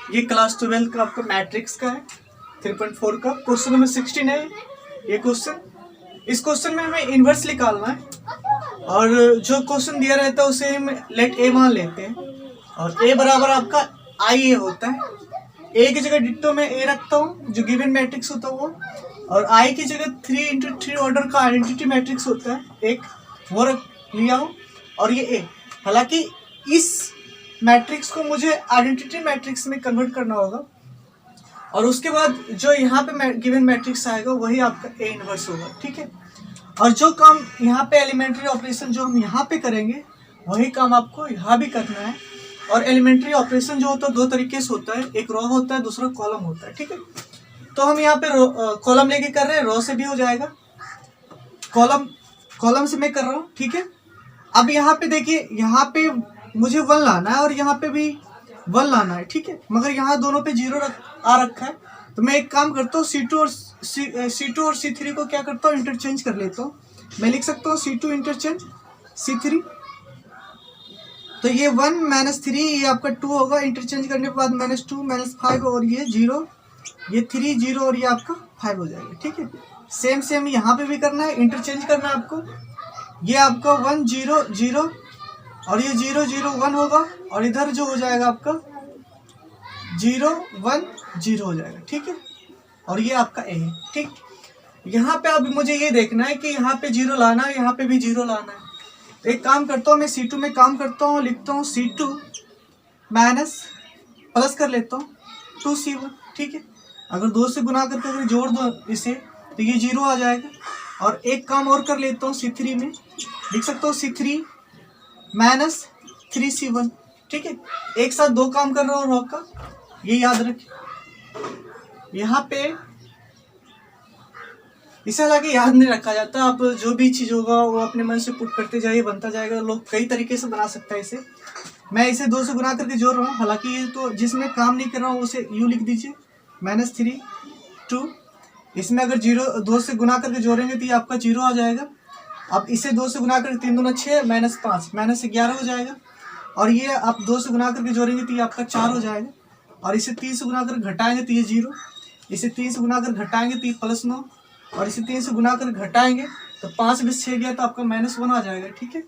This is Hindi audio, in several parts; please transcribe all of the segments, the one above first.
ये क्लास 12 का आपका मैट्रिक्स का है 3.4 का क्वेश्चन नंबर 16 है ये क्वेश्चन। इस क्वेश्चन में हमें इनवर्स निकालना है और जो क्वेश्चन दिया रहता है उसे हम लेट ए मान लेते हैं और ए बराबर आपका आई ए होता है। ए की जगह डिट्टो में ए रखता हूँ जो गिवन मैट्रिक्स होता है वो, और आई की जगह 3x3 ऑर्डर का आइडेंटिटी मैट्रिक्स होता है एक, वो रख लिया हूँ और ये ए। हालांकि इस मैट्रिक्स को मुझे आइडेंटिटी मैट्रिक्स में कन्वर्ट करना होगा और उसके बाद जो यहाँ पे गिवन मैट्रिक्स आएगा वही आपका ए इनवर्स होगा, ठीक है। और जो काम यहाँ पे एलिमेंट्री ऑपरेशन जो हम यहाँ पे करेंगे वही काम आपको यहाँ भी करना है। और एलिमेंट्री ऑपरेशन जो होता है दो तरीके से होता है, एक रो होता है दूसरा कॉलम होता है, ठीक है। तो हम यहाँ पे कॉलम लेके कर रहे हैं, रो से भी हो जाएगा, कॉलम से मैं कर रहा हूँ, ठीक है। अब यहाँ पे देखिए, यहाँ पे मुझे 1 लाना है और यहाँ पे भी 1 लाना है, ठीक है। मगर यहाँ दोनों पे 0 आ रखा है, तो मैं एक काम करता हूँ C2 और C3 को क्या करता हूँ, इंटरचेंज कर लेता हूँ। मैं लिख सकता हूँ C2 इंटरचेंज C3, तो ये 1 -3 ये आपका 2 होगा, इंटरचेंज करने के बाद -2 -5 और ये 0, ये 3 0 और ये आपका 5 हो जाएगा, ठीक है। सेम यहाँ पे भी करना है, इंटरचेंज करना है आपको। ये आपका 1 0 0 और ये 0 0 1 होगा और इधर जो हो जाएगा आपका 0 1 0 हो जाएगा, ठीक है। और ये आपका ए है, ठीक। यहाँ पे अब मुझे ये देखना है कि यहाँ पे 0 लाना है, यहाँ पे भी 0 लाना है। तो एक काम करता हूँ, मैं C2 में काम करता हूँ, लिखता हूँ C2 माइनस प्लस कर लेता हूँ 2C1, ठीक है। अगर 2 से गुना करके अगर जोड़ दो इसे तो ये 0 आ जाएगा। और एक काम और कर लेता हूँ C3 में, लिख सकता हूँ C3 माइनस 3C1, ठीक है। एक साथ दो काम कर रहा हूँ रो का, ये याद रखें। यहाँ पे इसे हालांकि याद नहीं रखा जाता, आप जो भी चीज़ होगा वो अपने मन से पुट करते जाइए, बनता जाएगा। लोग कई तरीके से बना सकता है इसे। मैं इसे 2 से गुना करके जोड़ रहा हूँ, हालांकि ये तो जिसमें काम नहीं कर रहा हूँ उसे यू लिख दीजिए -3 2। इसमें अगर 2 से गुना करके जोड़ेंगे तो ये आपका 0 आ जाएगा। अब इसे 2 से गुना करके 3 दूना 6 -5 -11 हो जाएगा। और ये आप 2 से गुना करके जोड़ेंगे तो ये आपका 4 हो जाएगा। और इसे 3 से गुना कर घटाएंगे तो ये 0, इसे 3 से गुना कर घटाएंगे तो ये +9, और इसे 3 से गुना कर घटाएंगे तो 5 में 6 गया तो आपका -1 आ जाएगा, ठीक है।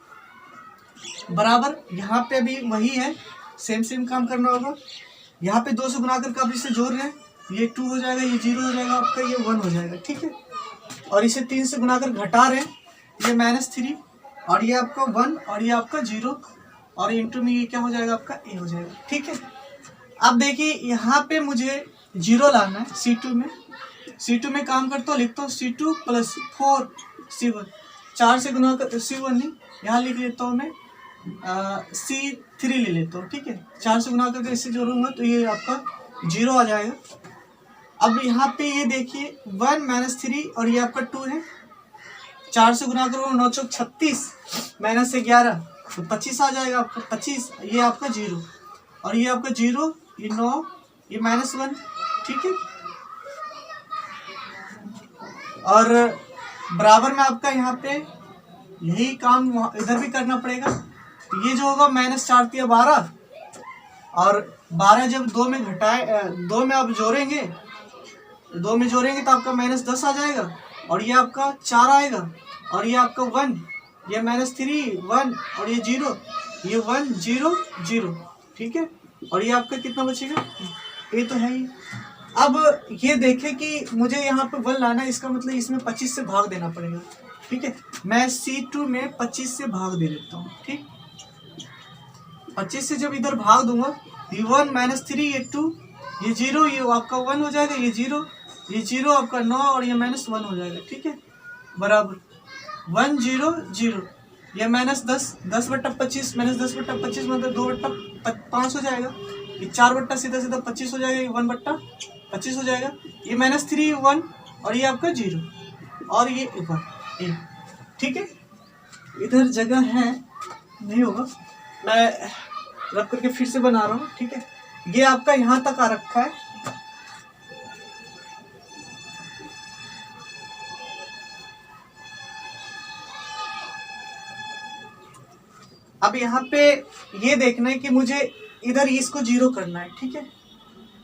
बराबर यहाँ पे भी वही है, सेम काम करना होगा। यहाँ पे 2 से गुना करके आप इसे जोड़ रहे हैं, ये 2 हो जाएगा, ये 0 हो जाएगा आपका, ये 1 हो जाएगा, ठीक है। और इसे 3 से गुना कर घटा रहे हैं, ये -3 और ये आपका 1 और ये आपका 0 और इंटू में ये क्या हो जाएगा आपका ए हो जाएगा, ठीक है। अब देखिए यहाँ पे मुझे 0 लाना है C2 में काम करता हूँ, लिखता हूँ C2 + 4C1, 4 से गुना कर C1 नहीं, यहाँ लिख लेता हूँ मैं C3 ले लेता हूँ, ठीक है। 4 से गुना करके इससे जोड़ूंगा तो ये आपका 0 आ जाएगा। अब यहाँ पे ये देखिए 1 -3 और ये आपका 2 है, 4 से गुना करो 9 चौक 36 -11 तो 25 आ जाएगा आपका, 25 ये आपका 0 और ये आपका 0 ये 9 ये -1, ठीक है। और बराबर में आपका यहाँ पे यही काम इधर भी करना पड़ेगा। तो ये जो होगा -4 × 12 और 12 जब 2 में घटाए 2 में आप जोड़ेंगे, 2 में जोड़ेंगे तो आपका -10 आ जाएगा और ये आपका 4 आएगा और ये आपका 1, ये -3 1 और ये 0, ये 1 0 0, ठीक है। और ये आपका कितना बचेगा, ये तो है ही। अब ये देखें कि मुझे यहाँ पे 1 लाना है, इसका मतलब इसमें 25 से भाग देना पड़ेगा, ठीक है। मैं C2 में 25 से भाग दे देता हूँ, ठीक। 25 से जब इधर भाग दूंगा, ये 1 -3 ये 2 ये 0 ये आपका 1 हो जाएगा, ये 0 ये 0 आपका 9 और ये -1 हो जाएगा, ठीक है। बराबर 1 0 0 ये -10 10/25 -10/25 मतलब 2/5 हो जाएगा। ये 4 सीधा 25 हो जाएगा, ये 1/25 हो जाएगा। ये -3 1 और ये आपका 0 और ये 1, ठीक है। इधर जगह है नहीं होगा, मैं रब करके फिर से बना रहा हूँ, ठीक है। ये आपका यहाँ तक आ रखा है, अब यहाँ पे ये देखना है कि मुझे इधर इसको 0 करना है, ठीक है।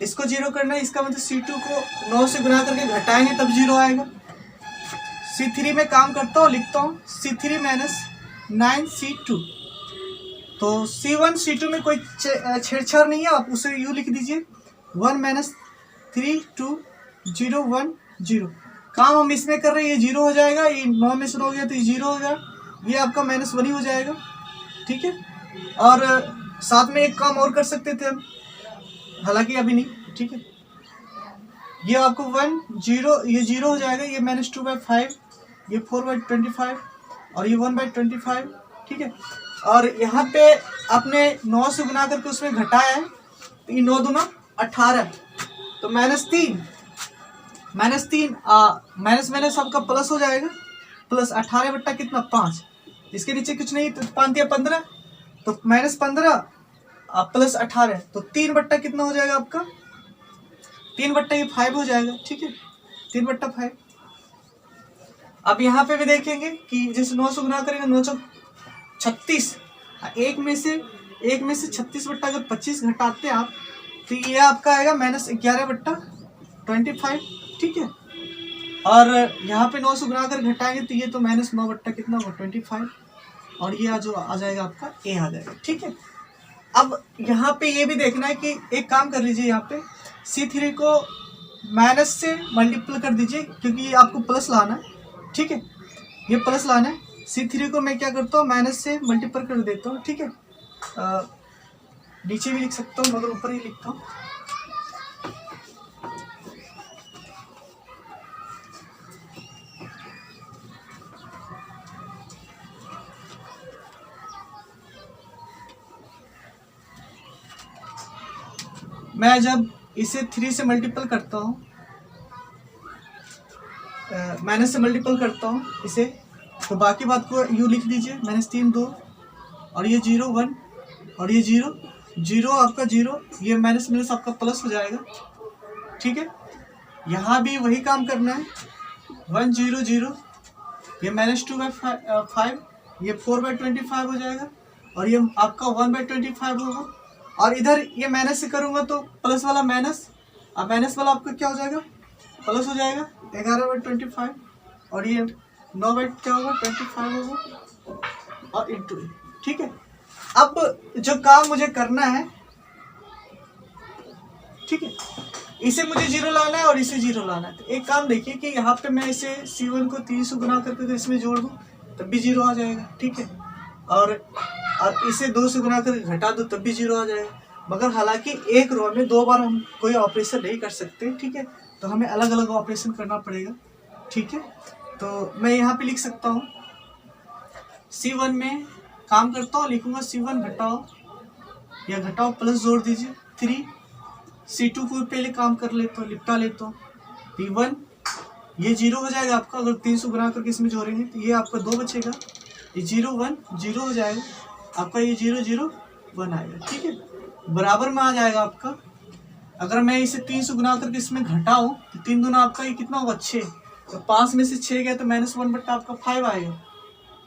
इसको 0 करना है, इसका मतलब C2 को 9 से गुना करके घटाएंगे तब 0 आएगा। C3 में काम करता हूँ, लिखता हूँ C3 माइनस 9C2। तो C1 C2 में कोई छेड़छाड़ नहीं है, आप उसे यूँ लिख दीजिए 1 माइनस 3 2 0 1 0। काम हम इसमें कर रहे हैं, ये 0 हो जाएगा, ये 9 में शुरू हो गया तो ये 0 हो गया, ये आपका -1 ही हो जाएगा। ठीक है, और साथ में एक काम और कर सकते थे हम, हालांकि अभी नहीं। ठीक है, ये आपको 1 0, ये 0 हो जाएगा, ये -2/5, ये 4/25 और ये 1/25। ठीक है, और यहाँ पे आपने 9 से गुना करके उसमें घटाया है, तो ये 9 दूना 18, तो -3 माइनस आपका प्लस हो जाएगा, प्लस 18 बट्टा कितना 5, इसके नीचे कुछ नहीं, तो 5 या 15, तो -15 प्लस 18, तो 3 बट्टा कितना हो जाएगा आपका, 3 बट्टा ये 5 हो जाएगा। ठीक है, 3/5। अब यहाँ पे भी देखेंगे कि जैसे 9 से गुना करेंगे, 9 चौक 36, एक में से 36 बट्टा अगर 25 घटाते आप, तो ये आपका आएगा -11/25। ठीक है, और यहाँ पे 9 से गुना कर घटाएंगे तो ये तो -9 बट्टा कितना होगा 25, और ये जो आ जाएगा आपका A आ जाएगा। ठीक है, अब यहाँ पे ये भी देखना है कि एक काम कर लीजिए, यहाँ पे C3 को माइनस से मल्टीपल कर दीजिए, क्योंकि ये आपको प्लस लाना है। ठीक है, ये प्लस लाना है, C3 को मैं क्या करता हूँ माइनस से मल्टीपल कर देता हूँ। ठीक है, नीचे भी लिख सकता हूँ मगर ऊपर ही लिखता हूँ। मैं जब इसे 3 से मल्टीपल करता हूँ, माइनस से मल्टीपल करता हूँ इसे, तो बाकी बात को यू लिख दीजिए, -3 2, और ये 0 1, और ये 0 0 आपका 0, ये माइनस आपका प्लस हो जाएगा। ठीक है, यहाँ भी वही काम करना है, 1 0 0, ये -2/5, ये 4/25 हो जाएगा, और ये आपका 1/25 होगा, और इधर ये माइनस से करूँगा तो प्लस वाला माइनस, अब माइनस वाला आपका क्या हो जाएगा, प्लस हो जाएगा 11/25, और ये 9/25 होगा, और इंटू। ठीक है, अब जो काम मुझे करना है, ठीक है, इसे मुझे 0 लाना है और इसे 0 लाना है। तो एक काम देखिए कि यहाँ पे मैं इसे C1 को 3 से गुना करके तो इसमें जोड़ दूँ तब भी 0 आ जाएगा। ठीक है, और इसे 2 से गुना करके घटा दो तब भी 0 आ जाएगा। मगर हालांकि एक रो में 2 बार हम कोई ऑपरेशन नहीं कर सकते। ठीक है, तो हमें अलग अलग ऑपरेशन करना पड़ेगा। ठीक है, तो मैं यहाँ पे लिख सकता हूँ C1 में काम करता हूँ, लिखूंगा C1 घटाओ या घटाओ प्लस जोड़ दीजिए 3, C2 को पहले काम कर लेता हूँ, लिपटा लेता हूँ, P1 ये 0 हो जाएगा आपका, अगर 300 गुना करके इसमें जोड़ेंगे तो ये आपका 2 बचेगा, ये 0 1 0 हो जाएगा आपका, ये 0 0 1 आएगा। ठीक है, बराबर में आ जाएगा आपका। अगर मैं इसे 300 गुना करके इसमें घटाऊँ तो 3 दूना आपका ये कितना होगा 6, तो 5 में से 6 गया तो -1 बट्टा आपका 5 आएगा।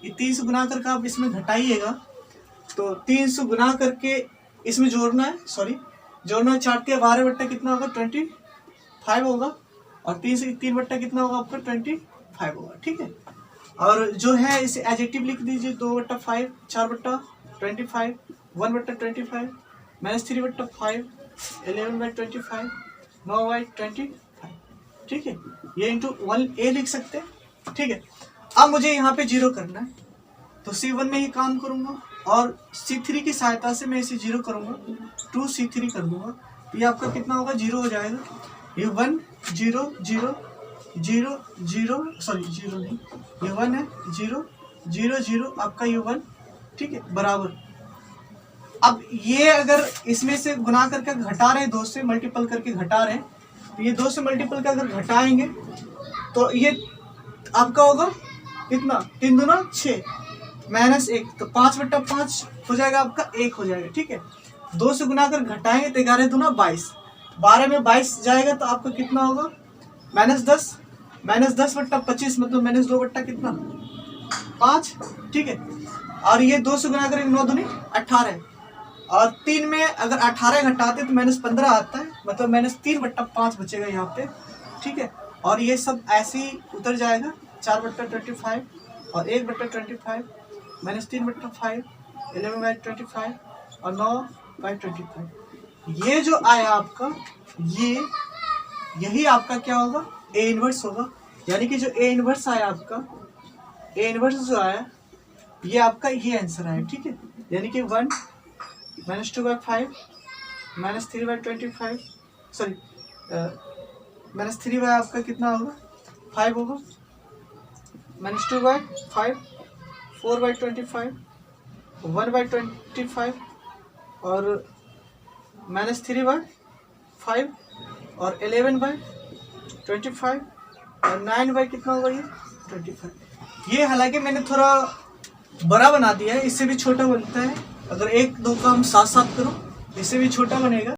ये 300 गुना करके आप इसमें घटाइएगा, तो 300 गुना करके इसमें जोड़ना है, जोड़ना है 4 के 12 बट्टा कितना होगा 25 होगा, और 3 से 3 बट्टा कितना होगा आपका 25 होगा। ठीक है, और जो है इसे एडजेक्टिव लिख दीजिए 2/5, 4/25, 1/25, -3/5, 11/25, 9/25। ठीक है, ये इंटू 1a लिख सकते हैं। ठीक है, अब मुझे यहाँ पे 0 करना है, तो C1 में ही काम करूँगा और C3 की सहायता से मैं इसे 0 करूँगा, 2C3 कर दूँगा, तो ये आपका कितना होगा 0 हो जाएगा। ये 1 0 0 0 0 0 नहीं, ये 1 है, 0 0 0 आपका ये 1। ठीक है, बराबर। अब ये अगर इसमें से गुना करके घटा रहे हैं, 2 से मल्टीपल करके घटा रहे हैं, तो ये 2 से मल्टीपल कर अगर घटाएंगे तो ये आपका होगा कितना, 3 दूना 6 -1, तो 5/5 हो जाएगा आपका 1 हो जाएगा। ठीक है, 2 से गुना कर घटाएंगे तो 11 दूना 22, 12 में 22 जाएगा तो आपका कितना होगा -10, -10/25 मतलब -2 बट्टा कितना 5। ठीक है, और ये 2 से गुना करेंगे 9 दूनी 18, और 3 में अगर 18 घटाते तो -15 आता है, मतलब -3/5 बचेगा यहाँ पे, ठीक है। और ये सब ऐसे ही उतर जाएगा, 4/25 और 1/25, -3/5, 11/25 और 9/25। ये जो आया आपका, यही आपका क्या होगा, ए इनवर्स होगा। यानी कि जो ए इनवर्स आया आपका, ए इनवर्स जो आया ये आपका ये आंसर आया, ठीक है। यानी कि 1 -2/5 -3/25, सॉरी -3 आपका कितना होगा, 5 होगा, -2/5, 4/25, 1/25 और -3/5 और 11/25 और 9 कितना होगा ये 25। ये हालांकि मैंने थोड़ा बड़ा बना दिया है, इससे भी छोटा बनता है। अगर 1 2 का हम साथ साथ करो, इससे भी छोटा बनेगा।